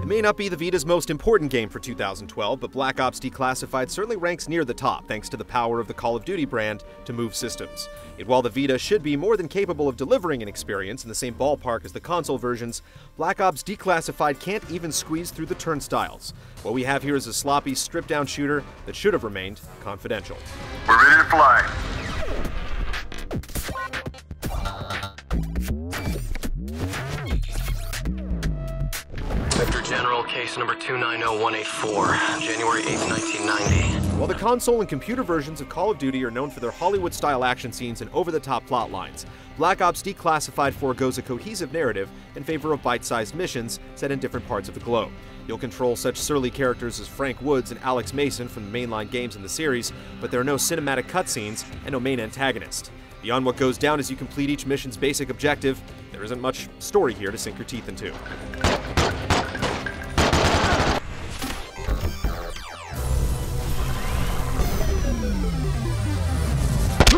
It may not be the Vita's most important game for 2012, but Black Ops Declassified certainly ranks near the top thanks to the power of the Call of Duty brand to move systems. Yet while the Vita should be more than capable of delivering an experience in the same ballpark as the console versions, Black Ops Declassified can't even squeeze through the turnstiles. What we have here is a sloppy, stripped-down shooter that should have remained confidential. We're ready to fly. Vector General, case number 290184, January 8th, 1990. While the console and computer versions of Call of Duty are known for their Hollywood-style action scenes and over-the-top plot lines, Black Ops Declassified forgoes a cohesive narrative in favor of bite-sized missions set in different parts of the globe. You'll control such surly characters as Frank Woods and Alex Mason from the mainline games in the series, but there are no cinematic cutscenes and no main antagonist. Beyond what goes down as you complete each mission's basic objective, there isn't much story here to sink your teeth into.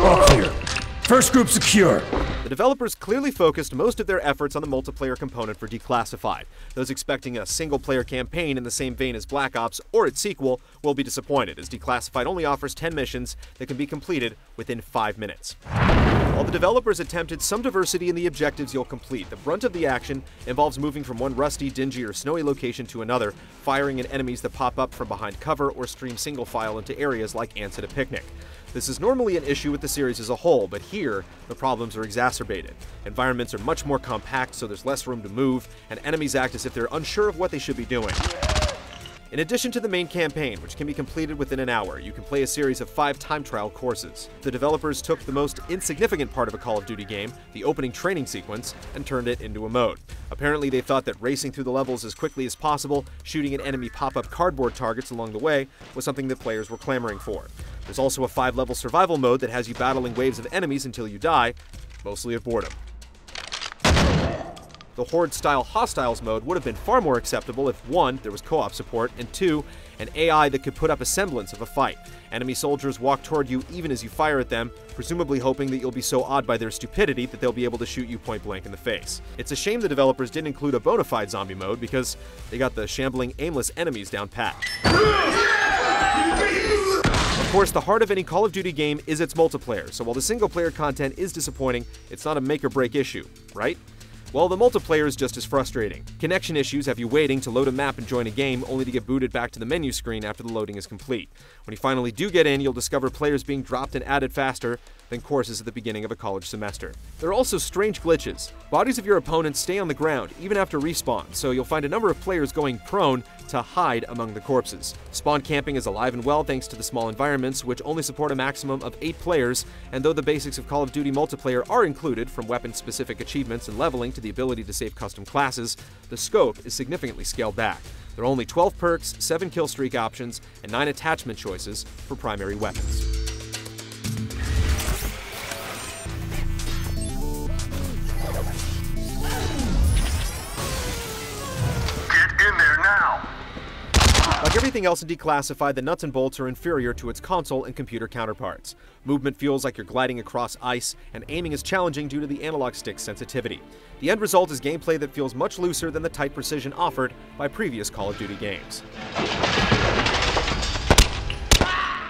All clear. First group secure. The developers clearly focused most of their efforts on the multiplayer component for Declassified. Those expecting a single-player campaign in the same vein as Black Ops or its sequel will be disappointed, as Declassified only offers 10 missions that can be completed within 5 minutes. While the developers attempted some diversity in the objectives you'll complete, the brunt of the action involves moving from one rusty, dingy, or snowy location to another, firing at enemies that pop up from behind cover or stream single file into areas like ants at a picnic. This is normally an issue with the series as a whole, but here, the problems are exacerbated. Environments are much more compact, so there's less room to move, and enemies act as if they're unsure of what they should be doing. In addition to the main campaign, which can be completed within an hour, you can play a series of 5 time trial courses. The developers took the most insignificant part of a Call of Duty game, the opening training sequence, and turned it into a mode. Apparently they thought that racing through the levels as quickly as possible, shooting at enemy pop-up cardboard targets along the way, was something that players were clamoring for. There's also a 5-level survival mode that has you battling waves of enemies until you die, mostly of boredom. The Horde-style Hostiles mode would have been far more acceptable if 1. There was co-op support, and 2. An AI that could put up a semblance of a fight. Enemy soldiers walk toward you even as you fire at them, presumably hoping that you'll be so awed by their stupidity that they'll be able to shoot you point blank in the face. It's a shame the developers didn't include a bona fide zombie mode, because they got the shambling, aimless enemies down pat. Of course, the heart of any Call of Duty game is its multiplayer, so while the single-player content is disappointing, it's not a make-or-break issue, right? Well, the multiplayer is just as frustrating. Connection issues have you waiting to load a map and join a game, only to get booted back to the menu screen after the loading is complete. When you finally do get in, you'll discover players being dropped and added faster than courses at the beginning of a college semester. There are also strange glitches. Bodies of your opponents stay on the ground, even after respawn, so you'll find a number of players going prone to hide among the corpses. Spawn camping is alive and well thanks to the small environments, which only support a maximum of 8 players, and though the basics of Call of Duty multiplayer are included, from weapon-specific achievements and leveling to the ability to save custom classes, the scope is significantly scaled back. There are only 12 perks, 7 kill streak options, and 9 attachment choices for primary weapons. Like everything else in Declassified, the nuts and bolts are inferior to its console and computer counterparts. Movement feels like you're gliding across ice, and aiming is challenging due to the analog stick's sensitivity. The end result is gameplay that feels much looser than the tight precision offered by previous Call of Duty games.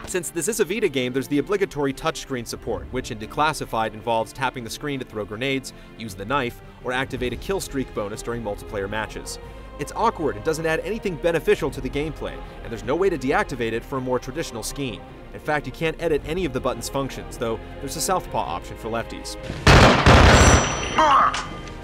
Since this is a Vita game, there's the obligatory touchscreen support, which in Declassified involves tapping the screen to throw grenades, use the knife, or activate a kill streak bonus during multiplayer matches. It's awkward and doesn't add anything beneficial to the gameplay, and there's no way to deactivate it for a more traditional scheme. In fact, you can't edit any of the button's functions, though there's a southpaw option for lefties.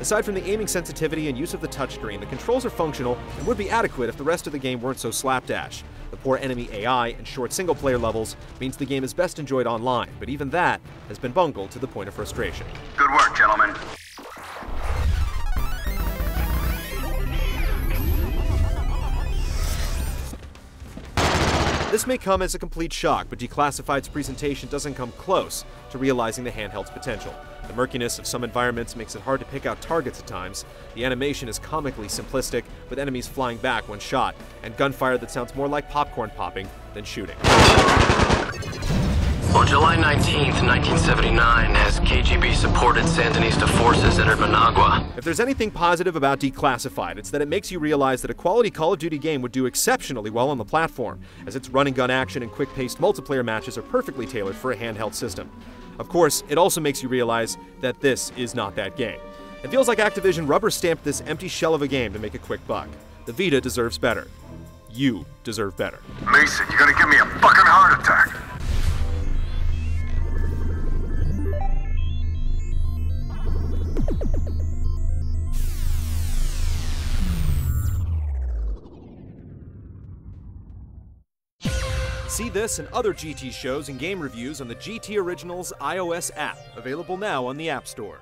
Aside from the aiming sensitivity and use of the touchscreen, the controls are functional and would be adequate if the rest of the game weren't so slapdash. The poor enemy AI and short single-player levels means the game is best enjoyed online, but even that has been bungled to the point of frustration. Good work, gentlemen. This may come as a complete shock, but Declassified's presentation doesn't come close to realizing the handheld's potential. The murkiness of some environments makes it hard to pick out targets at times. The animation is comically simplistic, with enemies flying back when shot, and gunfire that sounds more like popcorn popping than shooting. On July 19th, 1979, as KGB-supported Sandinista forces entered Managua. If there's anything positive about Declassified, it's that it makes you realize that a quality Call of Duty game would do exceptionally well on the platform, as its run-and-gun action and quick-paced multiplayer matches are perfectly tailored for a handheld system. Of course, it also makes you realize that this is not that game. It feels like Activision rubber-stamped this empty shell of a game to make a quick buck. The Vita deserves better. You deserve better. Mason, you're gonna give me a fucking heart attack. See this and other GT shows and game reviews on the GT Originals iOS app, available now on the App Store.